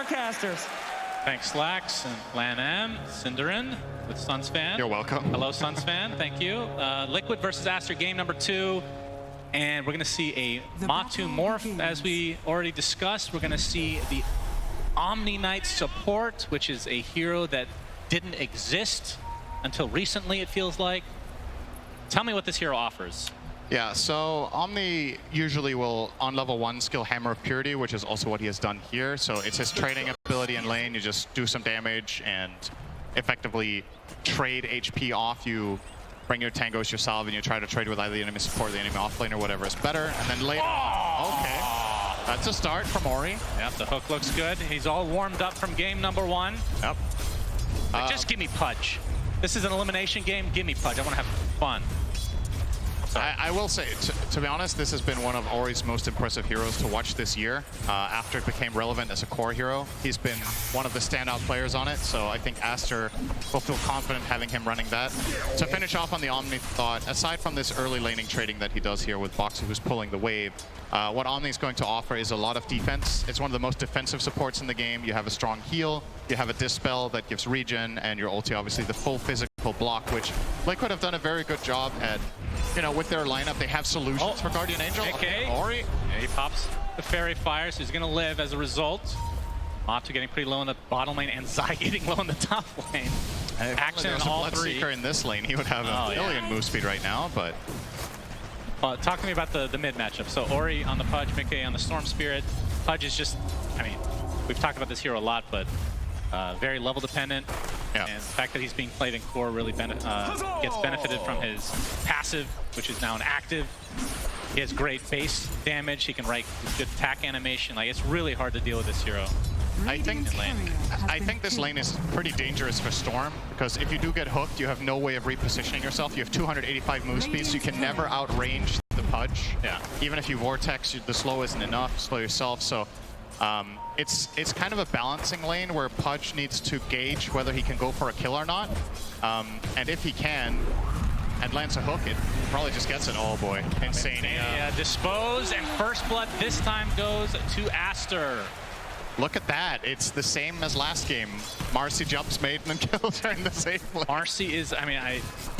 broadcasters. Thanks, Lax and Lan M, Cinderin with Suns fan. You're welcome. Hello, Suns fan. Thank you. Liquid versus Aster, game number 2. And we're going to see a Matu morph, as we already discussed. We're going to see the Omni Knight support, which is a hero that didn't exist until recently, it feels like. Tell me what this hero offers. Yeah, so Omni usually will, on level 1, skill Hammer of Purity, which is also what he has done here. So it's his trading ability in lane. You just do some damage and effectively trade HP off. You bring your tangos yourself and you try to trade with either the enemy support or the enemy offlane or whatever is better. And then later, okay, that's a start from Ori. Yep, the hook looks good. He's all warmed up from game number 1. Yep. Just give me Pudge. This is an elimination game. Give me Pudge. I want to have fun. I will say, to be honest, this has been one of Ori's most impressive heroes to watch this year. After it became relevant as a core hero, he's been one of the standout players on it, so I think Aster will feel confident having him running that. To finish off on the Omni thought, aside from this early laning trading that he does here with Boxy, who's pulling the wave, what Omni is going to offer is a lot of defense. It's one of the most defensive supports in the game. You have a strong heal, you have a Dispel that gives regen, and your ulti, obviously, the full physical block, which Liquid have done a very good job at. You know, with their lineup, they have solutions for Guardian Angel. Okay. Ori. Yeah, he pops the Fairy Fire, so he's going to live as a result. Matu getting pretty low in the bottom lane, and Zai getting low in the top lane. Action in all 3. Bloodseeker in this lane, he would have a million move speed right now, but... Talk to me about the mid matchup. So Ori on the Pudge, Mickey on the Storm Spirit. Pudge is just, I mean, we've talked about this hero a lot, but very level dependent. Yeah. And the fact that he's being played in core really gets benefited from his passive, which is now an active. He has great base damage. He can write good attack animation. Like, it's really hard to deal with this hero. I think this lane is pretty dangerous for Storm, because if you do get hooked, you have no way of repositioning yourself. You have 285 move speed, so you can never outrange the Pudge. Yeah. Even if you Vortex, the slow isn't enough, slow yourself. So it's kind of a balancing lane where Pudge needs to gauge whether he can go for a kill or not. And if he can, and lands a hook, it probably just gets it. Oh boy, insane. Yeah, dispose, and first blood this time goes to Aster. Look at that. It's the same as last game. Marcy jumps maiden and kills her in the same lane. Marcy is, I mean,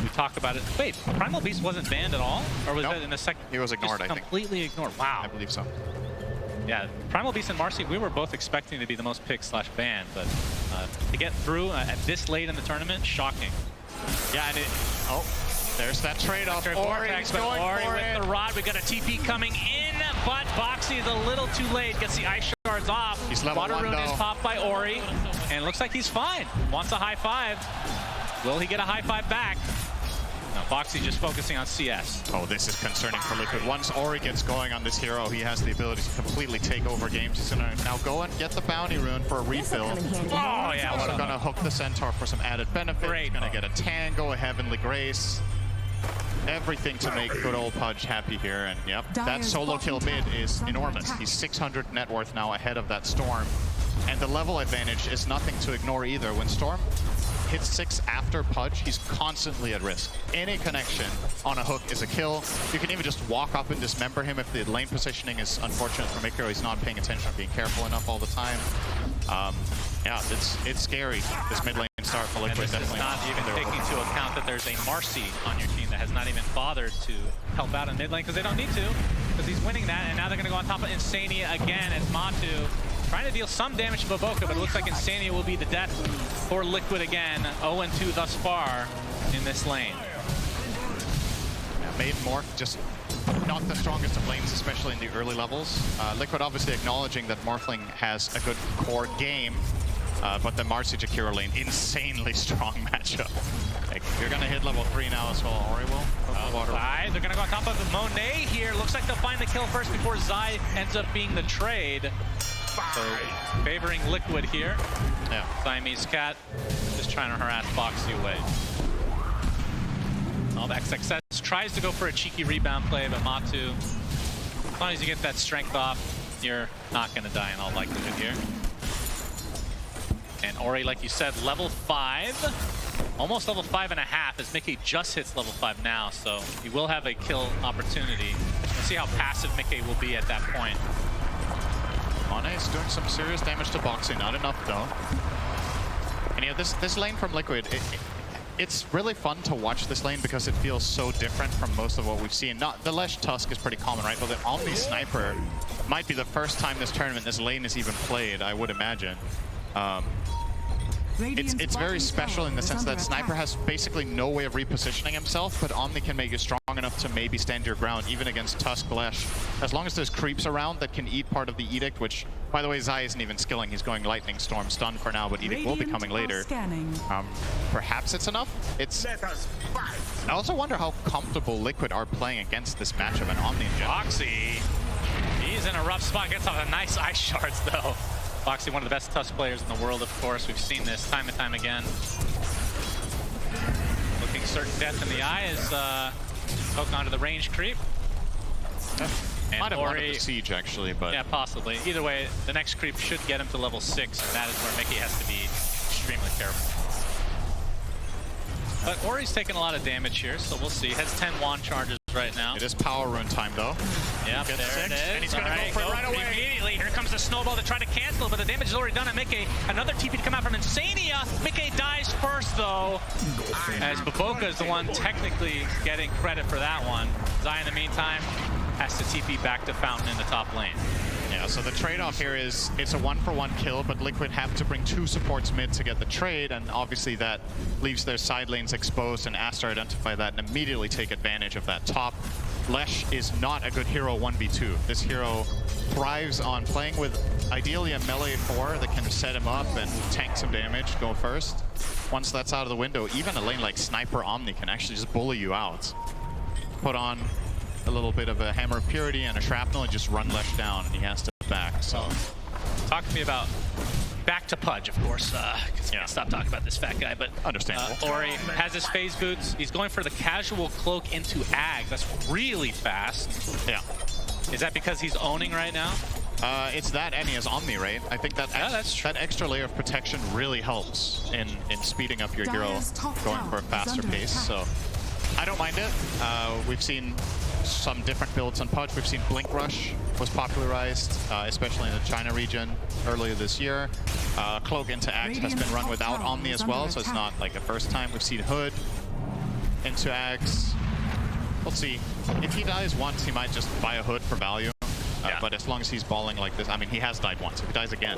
we talk about it. Wait, Primal Beast wasn't banned at all? Or was that in the second? He was ignored, I think. Completely ignored. Wow. I believe so. Yeah, Primal Beast and Marcy, we were both expecting to be the most picked / banned, but to get through at this late in the tournament, shocking. Yeah, and there's that trade-off. Ori's going Ori for with the rod. We got a TP coming in, but Boxy is a little too late. Gets the ice shards off. He's level Water 1 Rune though. is popped by Ori, and it looks like he's fine. Wants a high 5. Will he get a high 5 back? No, Boxy just focusing on CS. Oh, this is concerning for Liquid. Once Ori gets going on this hero, he has the ability to completely take over games. He's gonna now go and get the bounty rune for a refill. Oh yeah, Also gonna hook the Centaur for some added benefit. Great. He's gonna get a Tango, a Heavenly Grace. Everything to make good old Pudge happy here. And yep, that solo kill mid is enormous. He's 600 net worth now ahead of that Storm. And the level advantage is nothing to ignore either. When Storm hits 6 after Pudge, he's constantly at risk. Any connection on a hook is a kill. You can even just walk up and dismember him if the lane positioning is unfortunate for Mikko. He's not paying attention, being careful enough all the time. Yeah, it's scary. This mid lane start for Liquid. And this is not even taking into account that there's a Marcy on your team that has not even bothered to help out in mid lane because they don't need to, because he's winning that, and now they're going to go on top of Insania again as Matu trying to deal some damage to Boboka, but it looks like Insania will be the death for Liquid again. 0-2 thus far in this lane. Yeah, Maiden Morph, just not the strongest of lanes, especially in the early levels. Liquid obviously acknowledging that Morphling has a good core game, but the Marcy Jakiro lane, insanely strong matchup. Like, you're going to hit level 3 now as well, Ori will. Zai, they're going to go on top of Monet here. Looks like they'll find the kill first before Zai ends up being the trade. So, favoring Liquid here. Yeah. Siamese Cat just trying to harass Boxy away. Oh, the XXS tries to go for a cheeky rebound play, but Matu, as long as you get that strength off, you're not going to die in all likelihood here. And Ori, like you said, level 5. Almost level 5.5 as Mickey just hits level 5 now, so he will have a kill opportunity. We'll see how passive Mickey will be at that point. Mane is doing some serious damage to Boxy, not enough though. And yeah, this lane from Liquid, it's really fun to watch this lane because it feels so different from most of what we've seen. Not the Lesh Tusk is pretty common, right? But the Omni Sniper might be the first time this tournament this lane is even played, I would imagine. It's very special in the sense that Sniper has basically no way of repositioning himself, but Omni can make you strong enough to maybe stand your ground, even against Tusk Lesh. As long as there's creeps around that can eat part of the Edict, which, by the way, Zai isn't even skilling. He's going Lightning Storm stun for now, but Edict will be coming later. Perhaps it's enough. I also wonder how comfortable Liquid are playing against this matchup and Omni in general. Boxy, he's in a rough spot. Gets off a nice ice shards though. Boxy, one of the best Tusk players in the world, of course. We've seen this time and time again. Looking certain death in the eye as poke onto the range creep. And might have wanted the siege actually, but yeah, possibly. Either way, the next creep should get him to level 6, and that is where Mickey has to be extremely careful. But Ori's taking a lot of damage here, so we'll see. Has 10 wand charges right now. It is power rune time though. Yeah, there it is. And he's gonna go for it right away. Immediately, here comes the snowball to try to cancel, but the damage is already done on Mickey. Another TP to come out from Insania. Mickey dies first though, as Baboka is the one technically getting credit for that one. Zai in the meantime has to TP back to Fountain in the top lane. Yeah, so the trade-off here is it's a 1-for-1 kill, but Liquid have to bring 2 supports mid to get the trade, and obviously that leaves their side lanes exposed, and Aster identify that and immediately take advantage of that top. Lesh is not a good hero 1v2. This hero thrives on playing with ideally a melee 4 that can set him up and tank some damage, go first. Once that's out of the window, even a lane like Sniper Omni can actually just bully you out. Put on a little bit of a Hammer of Purity and a Shrapnel and just run Lesh down, and he has to back. So talk to me about back to Pudge, of course, because yeah, stop talking about this fat guy, but understandable. Ori has his phase boots. He's going for the casual cloak into Ag. That's really fast. Yeah. Is that because he's owning right now? It's that, and he has Omni, right? I think that that extra layer of protection really helps in speeding up your hero going for a faster pace. So I don't mind it. We've seen some different builds on Pudge. We've seen Blink Rush was popularized, especially in the China region earlier this year. Cloak into Axe has been run without Omni as well, so it's not like a first time. We've seen Hood into Axe. We'll see. If he dies once, he might just buy a Hood for value. But as long as he's balling like this, I mean, he has died once. If he dies again.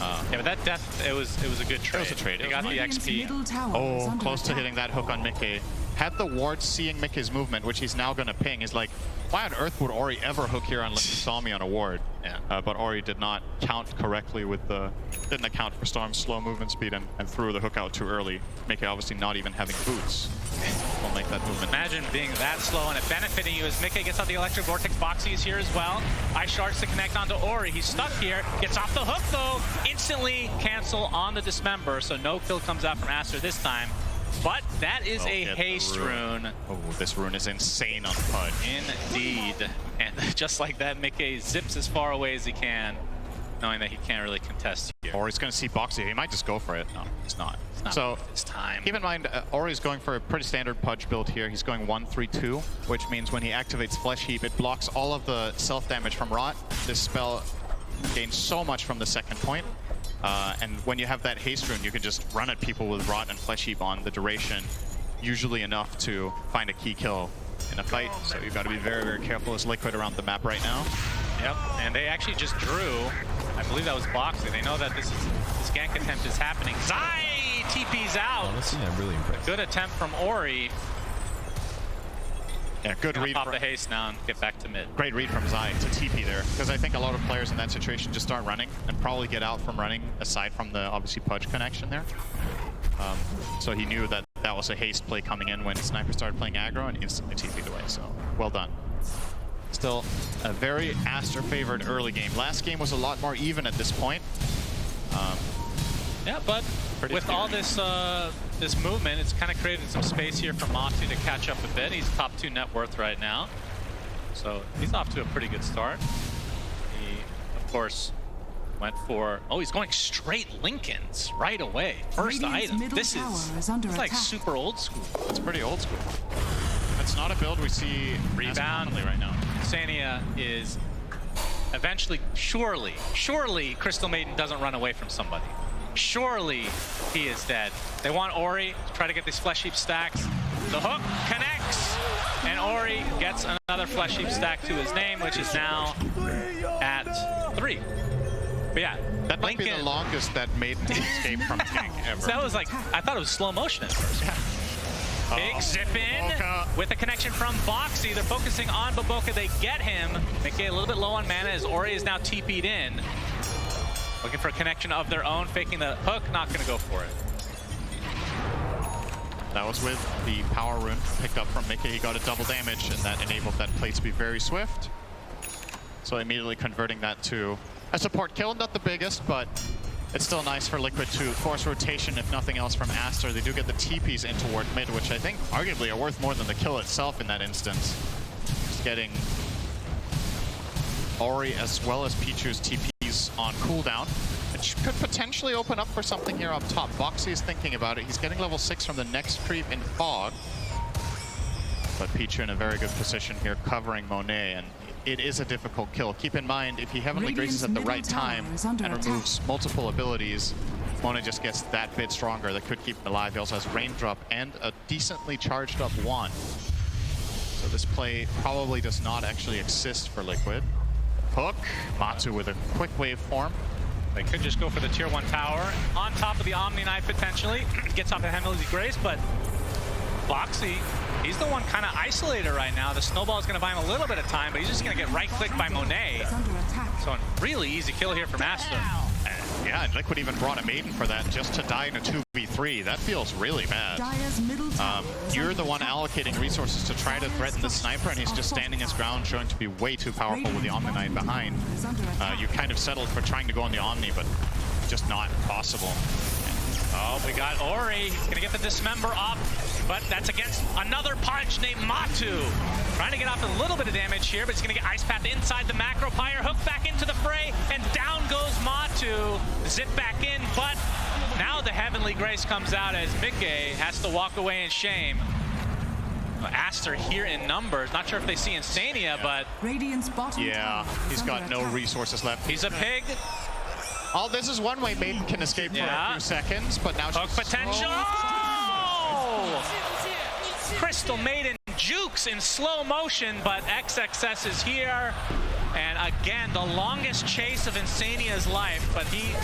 Yeah, but that death, it was a good trade. It was a trade. He got the XP. Oh, close to hitting that hook on Mickey. Had the ward seeing Mickey's movement, which he's now going to ping, is like, why on earth would Ori ever hook here unless he saw me on a ward? Yeah. But Ori did not count correctly with the, didn't account for Storm's slow movement speed and threw the hook out too early. Mickey obviously not even having boots will make that movement. Imagine being that slow and it benefiting you as Mickey gets out the Electric Vortex. Boxy is here as well. Ice Shards to connect onto Ori. He's stuck here. Gets off the hook though. Instantly cancel on the Dismember, so no kill comes out from Aster this time. But that is a haste rune. Oh, this rune is insane on Pudge. Indeed. And just like that, Mickey zips as far away as he can, knowing that he can't really contest here. Or he's going to see Boxy. He might just go for it. No, it's not. It's not so this time. Keep in mind, Ori's going for a pretty standard Pudge build here. He's going 1-3-2, which means when he activates Flesh Heap, it blocks all of the self-damage from Rot. This spell gains so much from the second point. And when you have that haste rune, you can just run at people with Rot and Flesh Heap on the duration, usually enough to find a key kill in a fight. So you've got to be very, very careful as Liquid around the map right now. Yep, and they actually just drew. I believe that was Boxy. They know that this gank attempt is happening. Zai TP's out. Honestly, I'm really impressed. Good attempt from Ori. Yeah, good read. Pop the haste now and get back to mid. Great read from Zai to TP there, because I think a lot of players in that situation just start running and probably get out from running, aside from the obviously Pudge connection there. So he knew that that was a haste play coming in when Sniper started playing aggro and instantly TP'd away, so well done. Still a very Aster favored early game. Last game was a lot more even at this point. Yeah, but with all this this movement, it's kind of created some space here for Matu to catch up a bit. He's top 2 net worth right now, so he's off to a pretty good start. He, of course, went for, oh, he's going straight Lincolns right away. First item. This is like super old school. It's pretty old school. It's not a build we see rebound right now. Insania is eventually, surely, Crystal Maiden doesn't run away from somebody. Surely he is dead. They want Ori to try to get these Flesh Heap stacks. The hook connects, and Ori gets another Flesh Heap stack to his name, which is now at 3. But yeah, that might be the longest that Maiden escaped from gank ever. So that was like, I thought it was slow motion at first. Yeah. Big zip in with a connection from Boxy. They're focusing on Baboka. They get him. Make it a little bit low on mana as Ori is now TP'd in. Looking for a connection of their own, faking the hook, not going to go for it. That was with the power rune picked up from Mickey. He got a double damage, and that enabled that play to be very swift. So immediately converting that to a support kill. Not the biggest, but it's still nice for Liquid to force rotation, if nothing else, from Aster. They do get the TPs in toward mid, which I think arguably are worth more than the kill itself in that instance. Just getting Ori as well as Pichu's TPs on cooldown, which could potentially open up for something here up top. Boxy is thinking about it. He's getting level 6 from the next creep in Fog. But Pichu in a very good position here, covering Monet, and it is a difficult kill. Keep in mind, if he Heavenly Graces at the right time and removes multiple abilities, Monet just gets that bit stronger. That could keep him alive. He also has Raindrop and a decently charged up wand. So this play probably does not actually exist for Liquid. Hook, Matsu with a quick wave form. They could just go for the tier 1 tower on top of the Omni Knight potentially. Gets off the Heavenly Grace, but Boxy, he's the one kind of isolated right now. The snowball is going to buy him a little bit of time, but he's just going to get right-clicked by Monet. So a really easy kill here from Aster. Yeah, and Liquid even brought a Maiden for that just to die in a 2v3. That feels really bad. You're the one allocating resources to try to threaten the sniper, and he's just standing his ground, showing to be way too powerful with the Omni Knight behind. You kind of settled for trying to go on the Omni, but just not possible. Oh, we got Ori. He's gonna get the Dismember off, but that's against another punch named Matu. Trying to get off a little bit of damage here, but he's gonna get Ice Path inside the Macro Pyre. Hook back into the fray, and down goes Matu. Zip back in, but now the Heavenly Grace comes out as Mickey has to walk away in shame. Aster here in numbers. Not sure if they see Insania, but yeah, he's got no resources left. He's a pig. Oh, this is one way Maiden can escape for a few seconds, but now hook potential. Oh! Crystal Maiden jukes in slow motion, but XXS is here. And again, the longest chase of Insania's life, but he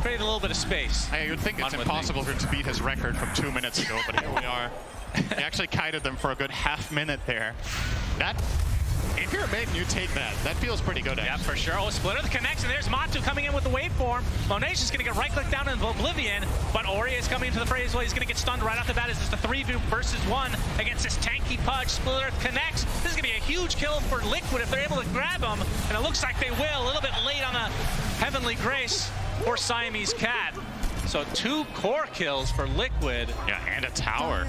created a little bit of space. Hey, you'd think it's impossible for him to beat his record from 2 minutes ago, but here we are. He actually kited them for a good half minute there. That, if you're a Maiden, you take that. That feels pretty good, actually. Yeah, for sure. Oh, Splitter the connection. There's Matu coming in with the waveform. Monet's just going to get right-click down in Oblivion, but Ori is coming into the fray as well. He's going to get stunned right off the bat. It's just a 3 versus 1 against this tanky Pudge. Splitter connects. This is going to be a huge kill for Liquid if they're able to grab him, and it looks like they will. A little bit late on a Heavenly Grace for Siamese Cat. So 2 core kills for Liquid. Yeah, and a tower.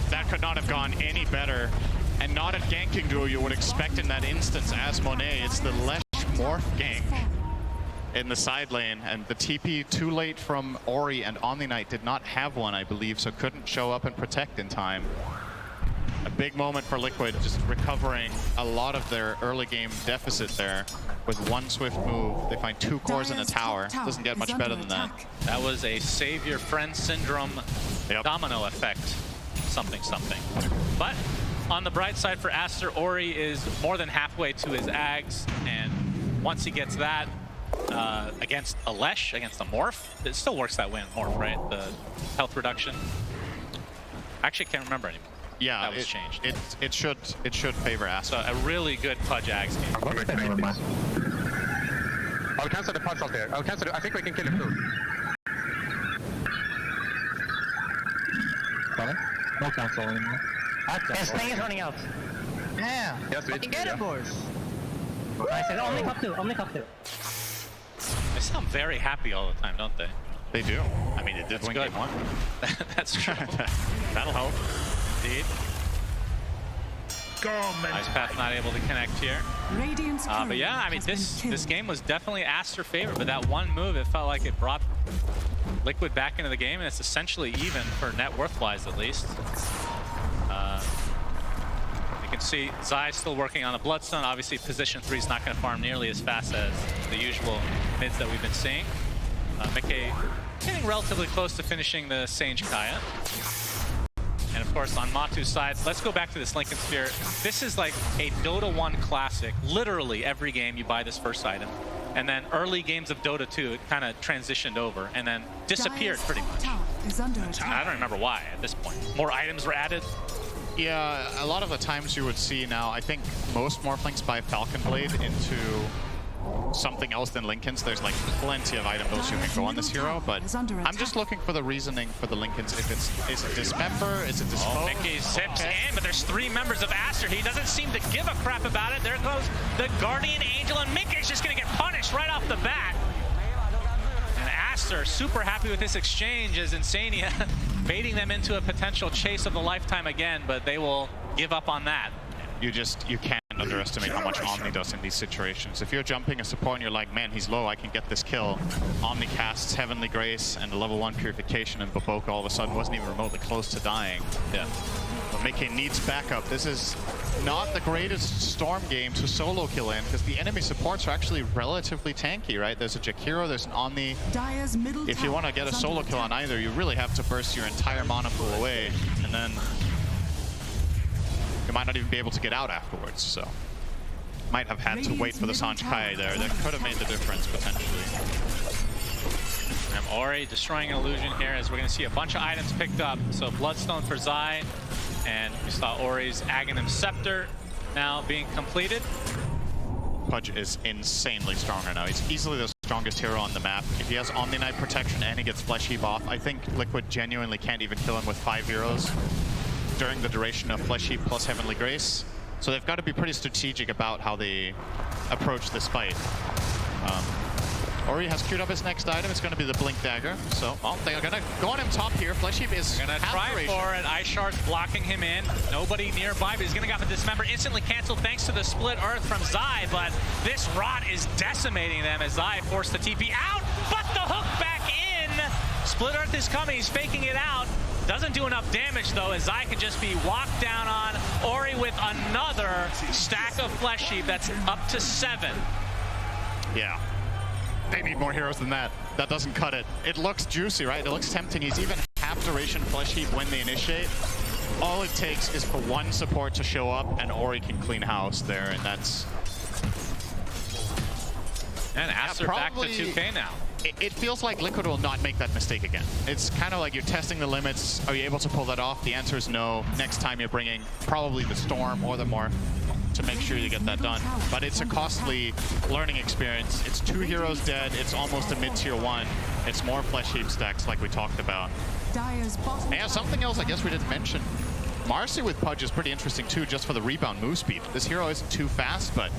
That could not have gone any better. And not a ganking duo you would expect in that instance as Monet. It's the Lesh Morph gank in the side lane. And the TP too late from Ori, and Omni Knight did not have one, I believe, so couldn't show up and protect in time. A big moment for Liquid, just recovering a lot of their early game deficit there. With 1 swift move, they find 2 cores in a tower. Doesn't get much better than that. That was a Savior Friend Syndrome domino effect. Something. But on the bright side for Aster, Ori is more than halfway to his Ags, and once he gets that against a Lesh, against a Morph, it still works that way in Morph, right? The health reduction. Actually, can't remember anymore. Yeah, that was changed. It should favor Aster. So a really good Pudge Ags game. I'll cancel the Pudge out there. I'll cancel it. I think we can kill him too. No cancel anymore. His thing is running out. Yeah. Yes, we get it, boys. I said only cup 2, only cup 2. They sound very happy all the time, don't they? They do. I mean, it did win game 1. That's true. That'll help. Indeed. Ice Path not able to connect here. But yeah, I mean, this game was definitely Aster favor, but that one move, it felt like it brought Liquid back into the game, and it's essentially even for net worth-wise, at least. You can can see Zai still working on the Bloodstone. Obviously, position 3 is not going to farm nearly as fast as the usual mids that we've been seeing. Mickey getting relatively close to finishing the Sange Kaya. And of course, on Matu's side, let's go back to this Lincoln Sphere. This is like a Dota 1 classic. Literally every game you buy this first item. And then early games of Dota 2, it kind of transitioned over and then disappeared pretty much. I don't remember why at this point. More items were added. Yeah, a lot of the times you would see now, I think most Morphlings buy Falcon Blade into something else than Lincolns. There's like plenty of item builds you can go on this hero, but I'm just looking for the reasoning for the Lincolns. If is it Dismember, is it Dispose? Oh, Mickey zips in, but there's 3 members of Aster. He doesn't seem to give a crap about it. There goes the Guardian Angel, and Mickey's just gonna get punished right off the bat. And Aster super happy with this exchange as Insania baiting them into a potential chase of the lifetime again, but they will give up on that. You can't underestimate how much Omni does in these situations. If you're jumping a support and you're like, man, he's low, I can get this kill. Omni casts Heavenly Grace and a level 1 Purification, and Baboka all of a sudden wasn't even remotely close to dying. Yeah. But Mickey needs backup. This is not the greatest Storm game to solo kill in, because the enemy supports are actually relatively tanky, right? There's a Jakiro, there's an Omni. If you want to get a solo kill on either, you really have to burst your entire mana pool away, and then you might not even be able to get out afterwards, so might have had to wait for the Sange Kai there. That could have made the difference, potentially. And Ori destroying an illusion here as we're going to see a bunch of items picked up. So Bloodstone for Zai, and we saw Ori's Aghanim Scepter now being completed. Pudge is insanely strong right now. He's easily the strongest hero on the map. If he has Omni Knight protection and he gets Flesh Heap off, I think Liquid genuinely can't even kill him with 5 heroes during the duration of Flesh Heap plus Heavenly Grace. So they've got to be pretty strategic about how they approach this fight. Ori has queued up his next item. It's going to be the Blink Dagger. So, they're going to go on him top here. Flesh Heap is going to try for it. Ishard's blocking him in. Nobody nearby, but he's going to get the Dismember instantly canceled thanks to the Split Earth from Zai, but this Rot is decimating them as Zai forced the TP out, but the hook back in. Split Earth is coming. He's faking it out. Doesn't do enough damage though, as Zai can just be walked down on. Ori with another stack of Flesh Heap. That's up to 7. Yeah. They need more heroes than that. That doesn't cut it. It looks juicy, right? It looks tempting. He's even half duration Flesh Heap when they initiate. All it takes is for one support to show up and Ori can clean house there, and that's... And Aster back to 2K now. It feels like Liquid will not make that mistake again. It's kind of like you're testing the limits. Are you able to pull that off? The answer is no. Next time you're bringing probably the Storm or the Morph to make sure you get that done. But it's a costly learning experience. It's 2 heroes dead. It's almost a mid-tier 1. It's more Flesh Heap stacks like we talked about. Yeah, something else I guess we didn't mention. Marcy with Pudge is pretty interesting too, just for the rebound move speed. This hero isn't too fast, but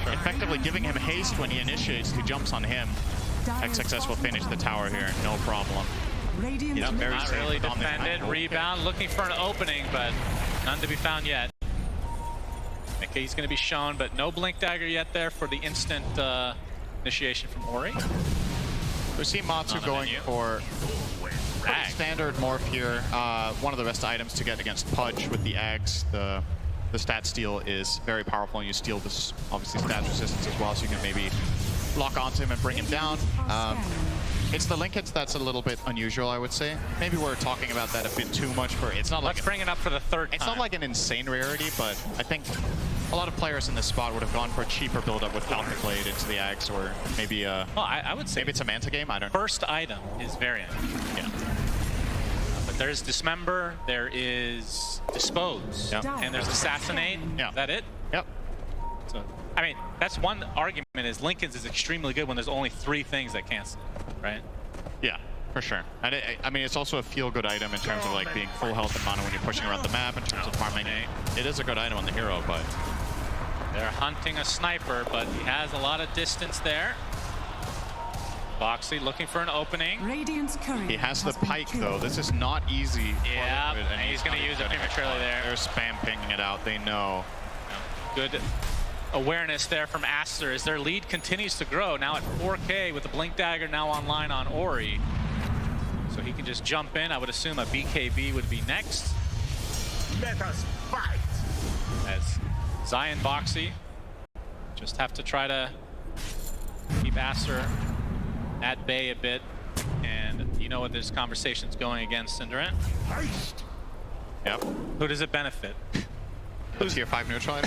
effectively giving him haste when he initiates, he jumps on him. XXS will finish the tower here, no problem. Yep, very not really defended. Rebound, looking for an opening, but none to be found yet. Mickey's going to be shown, but no Blink Dagger yet there for the instant initiation from Ori. We see Matu going for pretty standard morph here. One of the best items to get against Pudge with the Ags. The stat steal is very powerful, and you steal this obviously stat resistance as well, so you can maybe lock onto him and bring him down. It's the Linkets that's a little bit unusual, I would say. Maybe we're talking about that a bit too much. It's not like Let's bring it up for the 3rd time. It's not like an insane rarity, but I think a lot of players in this spot would have gone for a cheaper build-up with Falcon Blade into the Ags, or maybe well, I would say maybe it's a Manta game. I don't know. First item is variant. Yeah. But there's Dismember, there is Dispose, and there's Assassinate. Yeah. Is that it? Yep. So, I mean, that's one argument is Lincoln's is extremely good when there's only 3 things that cancel, right? Yeah, for sure. And I mean, it's also a feel-good item in terms of like being full health and mana when you're pushing around the map, in terms of farming. It is a good item on the hero, but... They're hunting a sniper, but he has a lot of distance there. Boxy looking for an opening. He has the pike though. This is not easy. Yeah, and he's going to use it prematurely there. They're spam pinging it out. They know. Good awareness there from Aster as their lead continues to grow. Now at 4K with the Blink Dagger now online on Ori. So he can just jump in. I would assume a BKB would be next. Let us fight. as Zai and Boxy just have to try to keep Aster at bay a bit. And you know what this conversation's going against, Cinderant. Yep. Who does it benefit? Who's tier 5 neutral?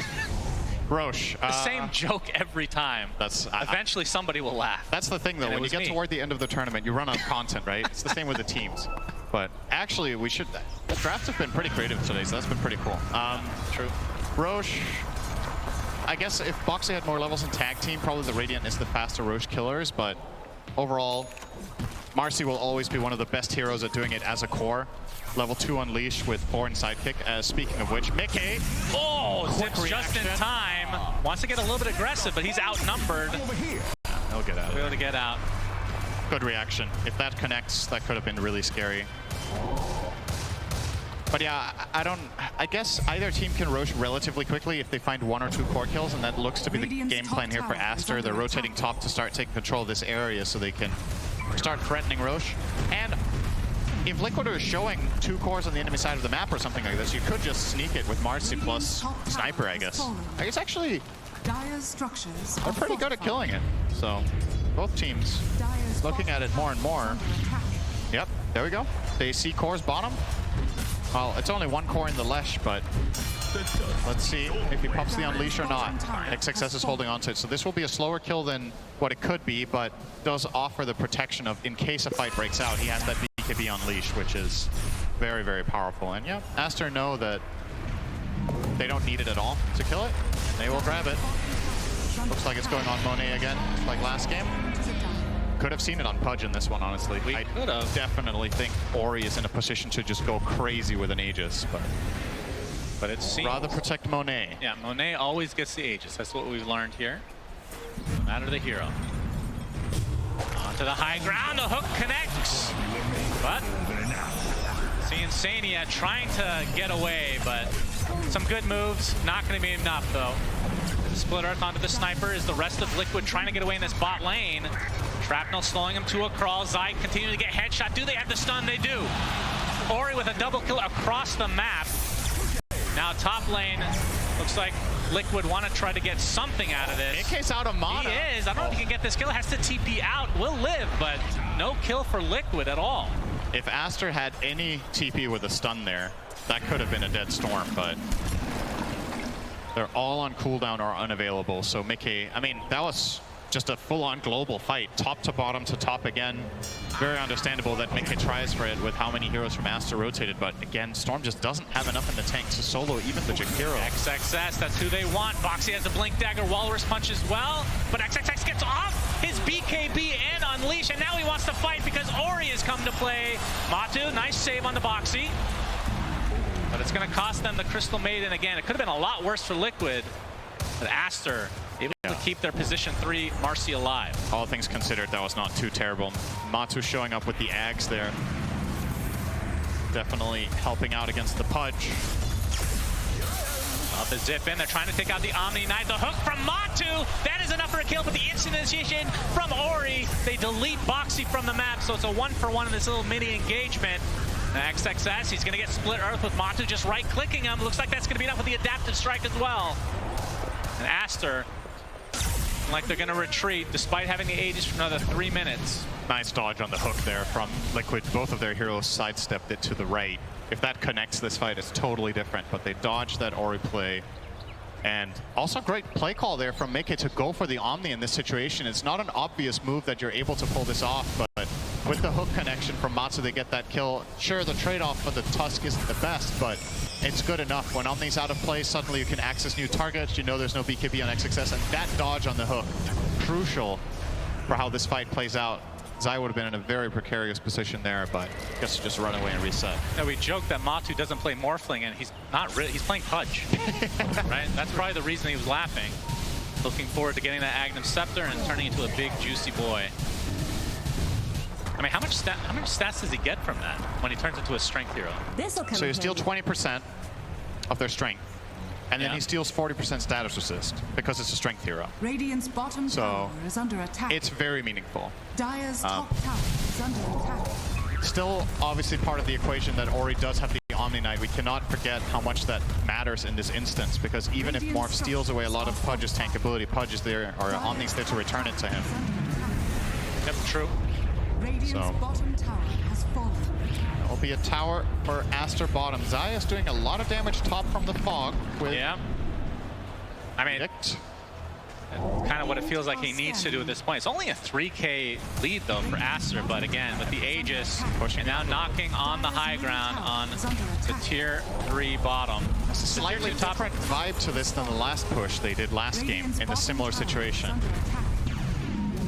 Roche. The same joke every time. Eventually somebody will laugh. That's the thing though, when you get toward the end of the tournament, you run out of content, right? It's the same with the teams. But actually, the drafts have been pretty creative today, so that's been pretty cool. True. Roche, I guess if Boxy had more levels in tag team, probably the Radiant is the faster Roche killers, but overall, Marcy will always be one of the best heroes at doing it as a core. Level 2 Unleash with 4 in sidekick. Speaking of which, Mickey. Oh, zips just in time. Wants to get a little bit aggressive, but he's outnumbered. He'll get out. Be able to get out. Good reaction. If that connects, that could have been really scary. But yeah, I guess either team can Roche relatively quickly if they find 1 or 2 core kills, and that looks to be the game plan here for Aster. They're rotating top to start taking control of this area so they can start threatening Roche. And if Liquid is showing 2 cores on the enemy side of the map or something like this, you could just sneak it with Marcy plus Sniper, I guess. I guess actually, they're pretty good at killing it. So, both teams looking at it more and more. Yep, there we go. They see cores bottom. Well, it's only 1 core in the Lesh, but let's see if he pops the Unleash or not. XXS is holding on to it, so this will be a slower kill than what it could be, but does offer the protection of, in case a fight breaks out, he has that BKB Unleash, which is very, very powerful. And yeah, Aster know that they don't need it at all to kill it. They will grab it. Looks like it's going on Monet again, like last game. Could have seen it on Pudge in this one, honestly. I definitely think Ori is in a position to just go crazy with an Aegis, but it seems... Rather protect Monet. Yeah, Monet always gets the Aegis. That's what we've learned here. No matter the hero. Onto the high ground, the hook connects. But seeing Sania trying to get away, but some good moves. Not going to be enough, though. Split Earth onto the Sniper is the rest of Liquid trying to get away in this bot lane. Shrapnel slowing him to a crawl. Zai continuing to get headshot. Do they have the stun? They do. Ori with a double kill across the map. Now top lane, looks like Liquid want to try to get something out of this. AK's out of mana. He is. I don't know if he can get this kill. Has to TP out. Will live, but no kill for Liquid at all. If Aster had any TP with a stun there, that could have been a dead storm, but they're all on cooldown or unavailable. So Mickey, I mean, that was just a full-on global fight, top to bottom to top again. Very understandable that Mickey tries for it with how many heroes from Aster rotated, but again, Storm just doesn't have enough in the tank to solo even the Jakiro. XXS, that's who they want. Boxy has a Blink Dagger, Walrus Punch as well, but XXS gets off his BKB and Unleash, and now he wants to fight because Ori has come to play. Matu, nice save on the Boxy. But it's going to cost them the Crystal Maiden again. It could have been a lot worse for Liquid, but Aster able to keep their position 3 Marcy alive. All things considered, that was not too terrible. Matu showing up with the Ags there. Definitely helping out against the Pudge. Up the zip in, they're trying to take out the Omni Knight. The hook from Matu, that is enough for a kill, but the instant initiation from Ori. They delete Boxy from the map, so it's a 1-for-1 in this little mini engagement. XXS, he's going to get split Earth with Matu just right-clicking him. Looks like that's going to be enough with the adaptive strike as well. And Aster, like they're going to retreat despite having the Aegis for another 3 minutes. Nice dodge on the hook there from Liquid. Both of their heroes sidestepped it to the right. If that connects this fight, it's totally different, but they dodged that Ori play. And also great play call there from Mickey to go for the Omni in this situation. It's not an obvious move that you're able to pull this off, but with the hook connection from Matsu, they get that kill. Sure, the trade-off for the Tusk isn't the best, but it's good enough. When Omni's out of play, suddenly you can access new targets. You know there's no BKB on XXS, and that dodge on the hook, crucial for how this fight plays out. Zai would have been in a very precarious position there, but I guess just run away and reset. Now we joke that Matu doesn't play Morphling, and he's not really, he's playing Pudge, right? That's probably the reason he was laughing. Looking forward to getting that Agnum Scepter and turning into a big, juicy boy. I mean, how much stats does he get from that when he turns into a strength hero? So you steal 20% of their strength, and then he steals 40% status resist because it's a strength hero. Radiant's bottom tower is under attack. It's very meaningful. Dire's top tower is under attack. Still, obviously, part of the equation that Ori does have the Omni Knight, we cannot forget how much that matters in this instance, because even if Morph steals away a lot of Pudge's tank ability, Pudge is there, or Omni's there to return it to him. Yep, true. So bottom tower has fallen. it will be a tower for Aster bottom. Zaya's doing a lot of damage top from the fog with Yeah. I mean, Nicked. kind of what it feels like he needs to do at this point. It's only a 3K lead though for Aster, but again, with the Aegis, and now knocking on the high ground on the tier 3 bottom. It's a slightly different vibe to this than the last push they did last game in a similar situation.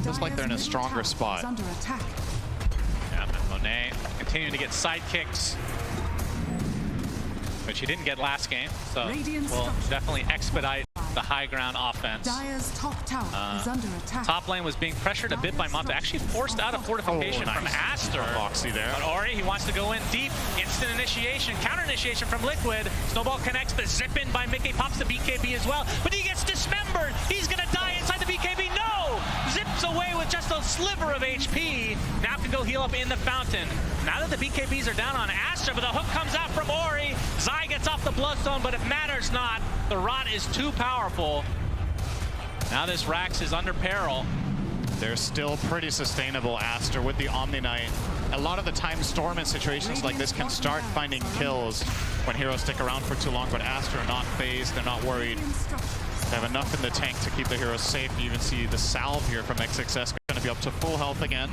Feels like they're in a stronger spot. Yeah, and Monet continuing to get sidekicks, which he didn't get last game, so will definitely expedite the high ground offense. Dire's top tower is under attack. Top lane was being pressured a bit by Mata, actually forced out a fortification from Aster. Foxy there. But Ori, he wants to go in deep. Instant initiation, counter initiation from Liquid. Snowball connects, the zip in by Mickey, pops the BKB as well. But he gets dismembered. He's gonna die inside the BKB. No! Zips away with just a sliver of HP. Now can go heal up in the fountain. Now that the BKBs are down on Aster, but the hook comes out from Ori. Zai gets off the Bloodstone, but it matters not. The rot is too powerful. Now this Rax is under peril. They're still pretty sustainable, Aster, with the Omni Knight. A lot of the time, Storm in situations like this can start finding kills when heroes stick around for too long, but Aster are not phased, they're not worried. They have enough in the tank to keep the heroes safe. You even see the salve here from XXS going to be up to full health again.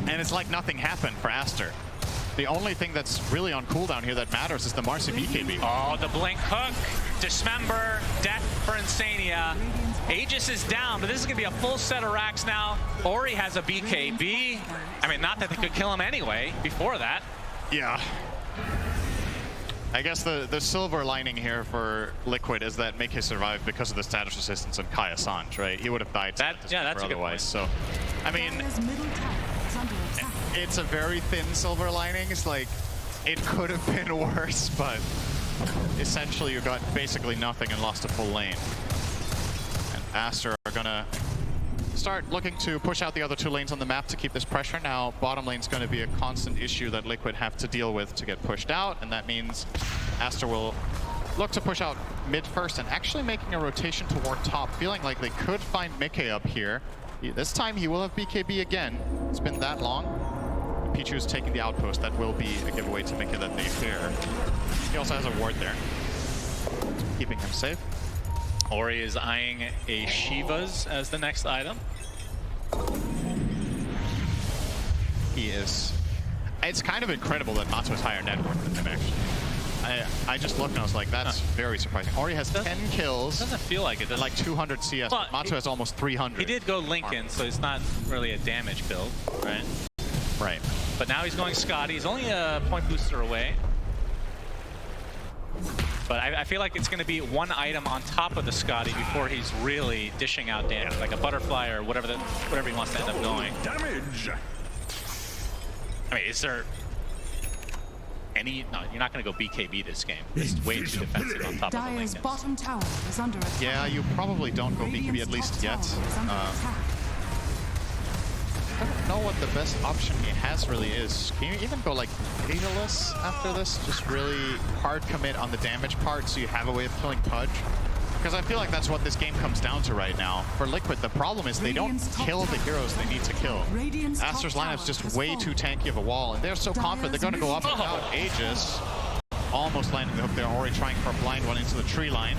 And it's like nothing happened for Aster. The only thing that's really on cooldown here that matters is the Marcy BKB. Oh, the blink hook, dismember, death for Insania. Aegis is down, but this is gonna be a full set of racks now. Ori has a BKB. I mean, not that they could kill him anyway before that. Yeah. I guess the silver lining here for Liquid is that Mickey survived because of the status resistance of Kai Assange, right? He would have died That's a good otherwise. point. So, I mean, Dire's middle tower is under attack. it's a very thin silver lining. It's like, it could have been worse, but essentially you got basically nothing and lost a full lane. And Aster are gonna start looking to push out the other 2 lanes on the map to keep this pressure. Now, bottom lane's going to be a constant issue that Liquid have to deal with to get pushed out, and that means Aster will look to push out mid first and actually making a rotation toward top, feeling like they could find Mickey up here. This time he will have BKB again. It's been that long. Pichu's taking the outpost. That will be a giveaway to Mickey that they fear. He also has a ward there, keeping him safe. Ori is eyeing a Shiva's as the next item. He is. It's kind of incredible that Mato is higher net worth than him, actually. I just looked and I was like, that's very surprising. Ori has 10 kills. Doesn't feel like it. Like 200 CS. Well, Mato has almost 300. He did go Lincoln, so it's not really a damage build, right? Right. But now he's going Scotty. He's only a point booster away. But I feel like it's going to be one item on top of the Scotty before he's really dishing out damage, like a butterfly or whatever he wants to end up going. Damage. I mean, is there any? No, you're not going to go BKB this game. It's way too defensive on top of the Dire's Lincolns. bottom tower is under attack. Yeah, you probably don't go BKB Radiant's at least top yet. tower is under attack. I don't know what the best option he has really is. Can you even go like Daedalus after this? Just really hard commit on the damage part so you have a way of killing Pudge? Because I feel like that's what this game comes down to right now. For Liquid, the problem is they don't kill the heroes they need to kill. Aster's lineup's just way too tanky of a wall, and they're so confident they're going to go up without Aegis. Almost landing the hook there, already trying for a blind one into the tree line.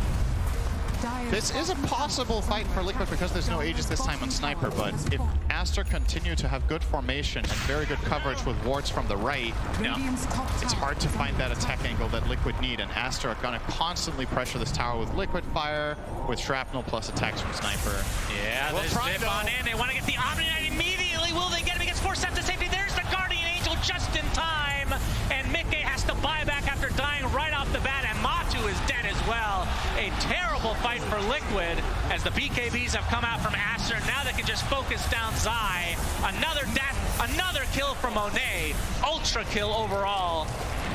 This is a possible fight for Liquid because there's no Aegis this time on Sniper, but if Aster continue to have good formation and very good coverage with wards from the right, it's hard to find that attack angle that Liquid need, and Aster are going to constantly pressure this tower with Liquid Fire, with Shrapnel plus attacks from Sniper. Yeah, they zip on in. They want to get the Omni Knight immediately. Will they get him? He gets 4 steps to safety. There's the Guardian Angel just in time, and Mickey has to buy back after dying right off the bat, and Matu is dead as well. A terrible fight for Liquid as the BKBs have come out from Aster. Now they can just focus down Zai. Another death, another kill from Monet. Ultra kill overall.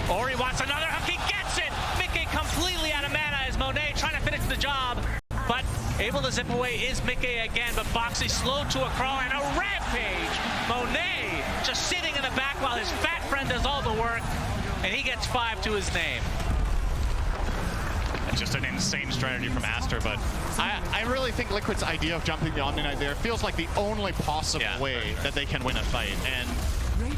Ori wants another hook, he gets it! Mickey completely out of mana as Monet trying to finish the job. But able to zip away is Mickey again, but Boxy slow to a crawl and a rampage! Monet just sitting in the back while his fat friend does all the work. and he gets 5 to his name. It's just an insane strategy from Aster, but I really think Liquid's idea of jumping the Omni Knight there feels like the only possible way that they can win a fight. And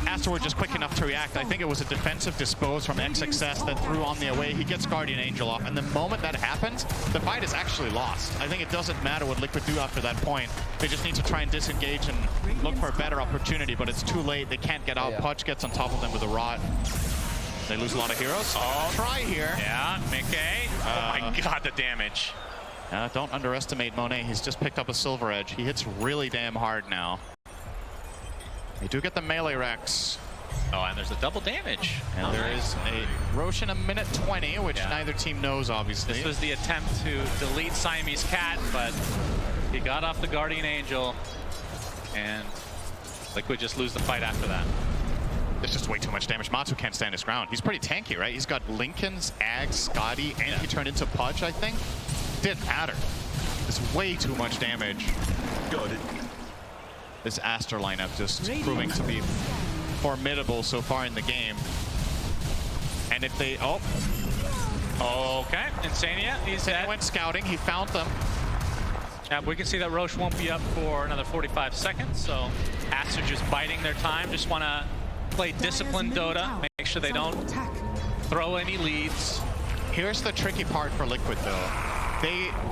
Aster were just quick enough to react. I think it was a defensive dispose from XXS that threw Omni away. He gets Guardian Angel off, and the moment that happens, the fight is actually lost. I think it doesn't matter what Liquid do after that point. They just need to try and disengage and look for a better opportunity, but it's too late. They can't get out. Pudge gets on top of them with a rod. They lose a lot of heroes. Oh, try here. Yeah, Mickey. Oh my god, the damage. Don't underestimate Monet. He's just picked up a Silver Edge. He hits really damn hard now. They do get the melee Rex. Oh, and there's a double damage. And there is a Roche in a minute 20, which neither team knows, obviously. This was the attempt to delete Siamese Cat, but he got off the Guardian Angel, and Liquid just lose the fight after that. There's just way too much damage. Matu can't stand his ground. He's pretty tanky, right? He's got Lincolns, Ags, Scotty, and he turned into Pudge, I think. Didn't matter. There's way too much damage. Got it. This Aster lineup just proving to be formidable so far in the game. And if they... Oh. Okay, Insania, he's dead. He went scouting. He found them. Yeah, we can see that Roche won't be up for another 45 seconds, so Aster just biding their time. Just want to play disciplined Dota, make sure they don't throw any leads. Here's the tricky part for Liquid, though.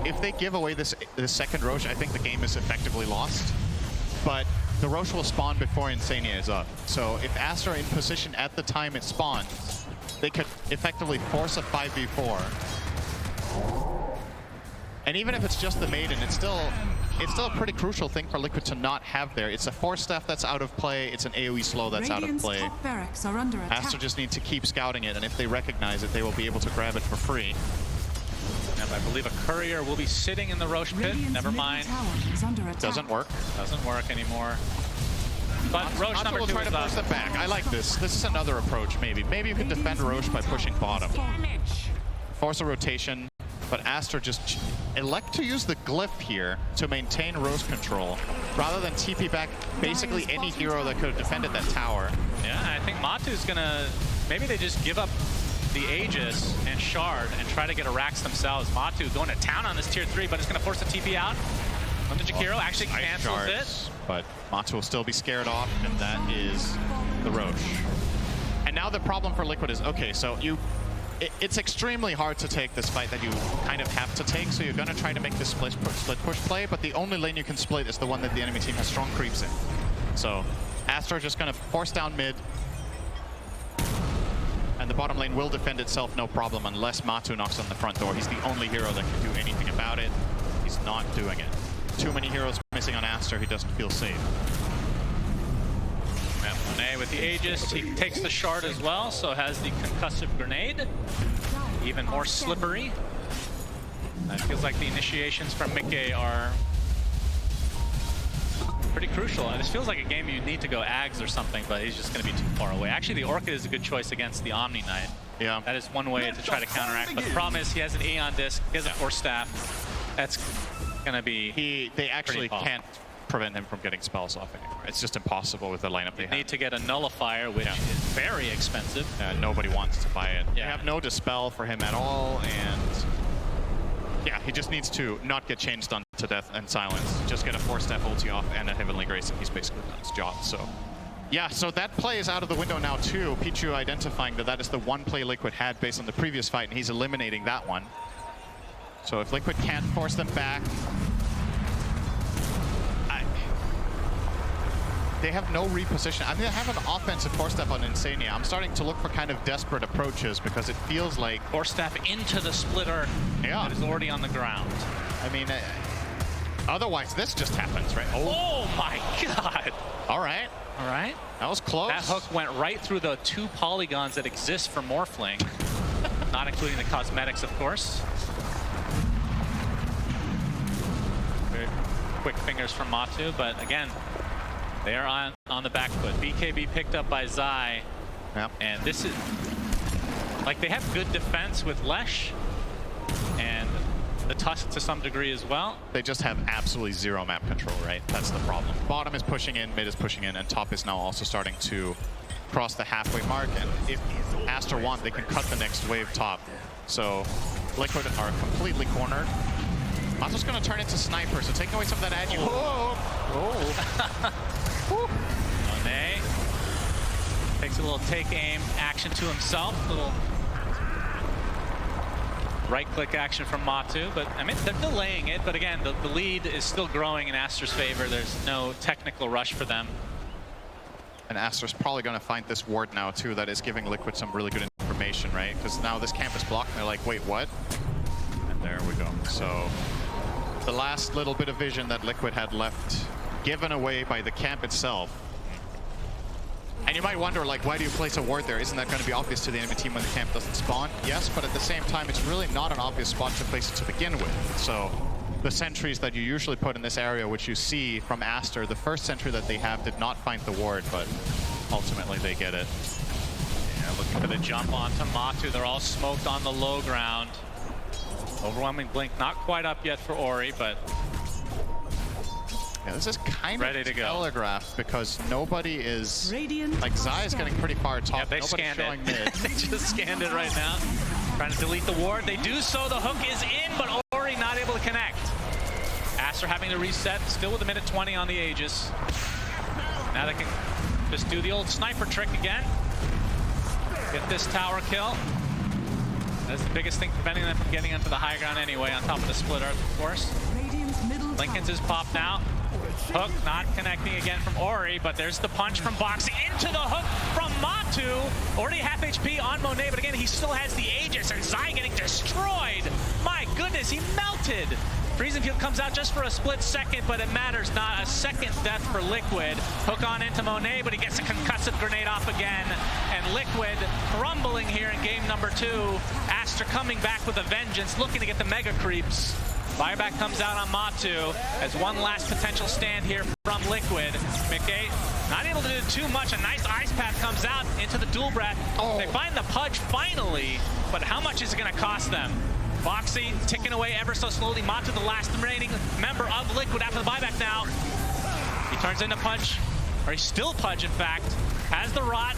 If they give away this second Roche, I think the game is effectively lost. But the Roche will spawn before Insania is up. So if Aster are in position at the time it spawns, they could effectively force a 5v4. And even if it's just the Maiden, it's still a pretty crucial thing for Liquid to not have there. It's a Force Staff that's out of play, it's an AoE slow that's out of play. Aster just need to keep scouting it, and if they recognize it, they will be able to grab it for free. And I believe a courier will be sitting in the Roche pit. Never mind. Doesn't work. Doesn't work anymore. But Roche number 2 will try to push them back. I like this. This is another approach, maybe. Maybe you can defend Roche by pushing bottom. Force a rotation, but Aster just elect to use the glyph here to maintain Roche control, rather than TP back basically any hero that could have defended that tower. Yeah, I think Matu's gonna... Maybe they just give up the Aegis and Shard and try to get a Rax themselves. Matu going to town on this tier 3, but it's going to force the TP out. Under Jakiro actually cancels it. But Matu will still be scared off, and that is the Roche. And now the problem for Liquid is, okay, so it's extremely hard to take this fight that you kind of have to take, so you're going to try to make this split push play, but the only lane you can split is the one that the enemy team has strong creeps in. So Aster just going to force down mid, and the bottom lane will defend itself no problem unless Matu knocks on the front door. He's the only hero that can do anything about it. He's not doing it. Too many heroes missing on Aster. He doesn't feel safe. Monet with the Aegis. He takes the Shard as well, so has the concussive grenade. Even more slippery. It feels like the initiations from Mickey are pretty crucial. And this feels like a game you need to go Ags or something, but he's just going to be too far away. Actually, the Orchid is a good choice against the Omni Knight. Yeah. That is one way to try to counteract. But the problem is he has an Aeon Disc, he has a Force Staff. That's going to be They actually can't prevent him from getting spells off anymore. It's just impossible with the lineup they have. Need to get a Nullifier, which is very expensive. Nobody wants to buy it. They have no Dispel for him at all, and yeah, he just needs to not get chain stunned to death and silence. Just get a Force Staff ulti off and a Heavenly Grace, and he's basically done his job. So yeah, so that play is out of the window now too. Pichu identifying that is the one play Liquid had based on the previous fight, and he's eliminating that one. So if Liquid can't force them back, they have no reposition. I mean, they have an offensive Force Staff on Insania. I'm starting to look for kind of desperate approaches because it feels like... Force Staff into the splitter that is already on the ground. I mean, otherwise this just happens, right? Oh my god! All right. All right. That was close. That hook went right through the 2 polygons that exist for Morphling. Not including the cosmetics, of course. Very quick fingers from Matu, but again, they are on the back foot. BKB picked up by Zai. Yep. And this is... Like, they have good defense with Lesh. And the Tusk to some degree as well. They just have absolutely zero map control, right? That's the problem. Bottom is pushing in, mid is pushing in, and top is now also starting to cross the halfway mark, and if Aster want, they can cut the next wave top. So Liquid are completely cornered. Mato's going to turn into Sniper, so taking away some of that edge. Monet takes a little take aim action to himself, little right-click action from Matu, but I mean, they're delaying it, but again, the lead is still growing in Aster's favor. There's no technical rush for them. And Aster's probably going to find this ward now, too, that is giving Liquid some really good information, right? Because now this camp is blocked, and they're like, wait, what? And there we go. So the last little bit of vision that Liquid had left, given away by the camp itself. And you might wonder, like, why do you place a ward there? Isn't that going to be obvious to the enemy team when the camp doesn't spawn? Yes, but at the same time, it's really not an obvious spot to place it to begin with. So the sentries that you usually put in this area, which you see from Aster, the first sentry that they have did not find the ward, but ultimately they get it. Yeah, looking for the jump onto Matu. They're all smoked on the low ground. Overwhelming blink, not quite up yet for Ori, but yeah, this is kind ready of to go. telegraphed because nobody is, Radiant like, Zai is getting pretty far top. Yeah, they Nobody's scanned showing it. mid. They just scanned it right now. Trying to delete the ward. They do so. The hook is in, but Ori not able to connect. Aster having to reset, still with a minute 20 on the Aegis. Now they can just do the old sniper trick again. Get this tower kill. That's the biggest thing preventing them from getting onto the high ground anyway, on top of the split earth, of course. Radiant's middle Linken's is popped now. Hook not connecting again from Ori, but there's the punch from Boxy into the hook from Matu. Already half HP on Monet, but again, he still has the Aegis, and Zai getting destroyed. My goodness, he melted. Friesenfield comes out just for a split second, but it matters not. A second death for Liquid. Hook on into Monet, but he gets a concussive grenade off again. And Liquid crumbling here in game number 2. Aster coming back with a vengeance, looking to get the mega creeps. Buyback comes out on Matu as one last potential stand here from Liquid. Mickey not able to do too much. A nice ice path comes out into the dual breath. They find the Pudge finally, but how much is it going to cost them? Boxy ticking away ever so slowly. Matu, the last remaining member of Liquid after the buyback now. He turns into Punch, or he's still Pudge in fact. Has the rot,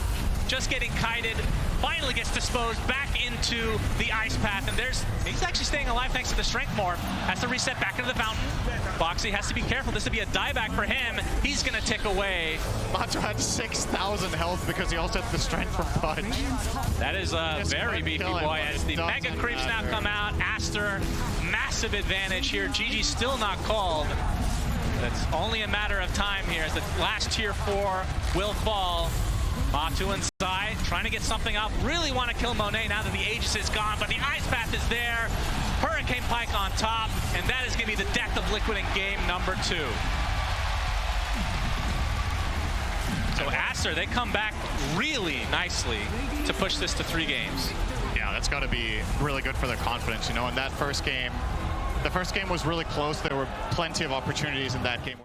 just getting kited. Finally gets disposed back into the ice path, and he's actually staying alive thanks to the strength morph. Has to reset back into the fountain. Boxy has to be careful. This would be a dieback for him. He's gonna tick away. Matu had 6,000 health because he also had the strength from Pudge. That is a very beefy boy as the mega creeps now come out. Aster, massive advantage here. GG still not called. That's only a matter of time here as the last tier 4 will fall. Matu and Zai trying to get something up. Really want to kill Monet now that the Aegis is gone, but the ice path is there. Hurricane Pike on top, and that is going to be the death of Liquid in game number 2. So Aster, they come back really nicely to push this to 3 games. Yeah, that's got to be really good for their confidence, you know. In that first game, the first game was really close. There were plenty of opportunities in that game.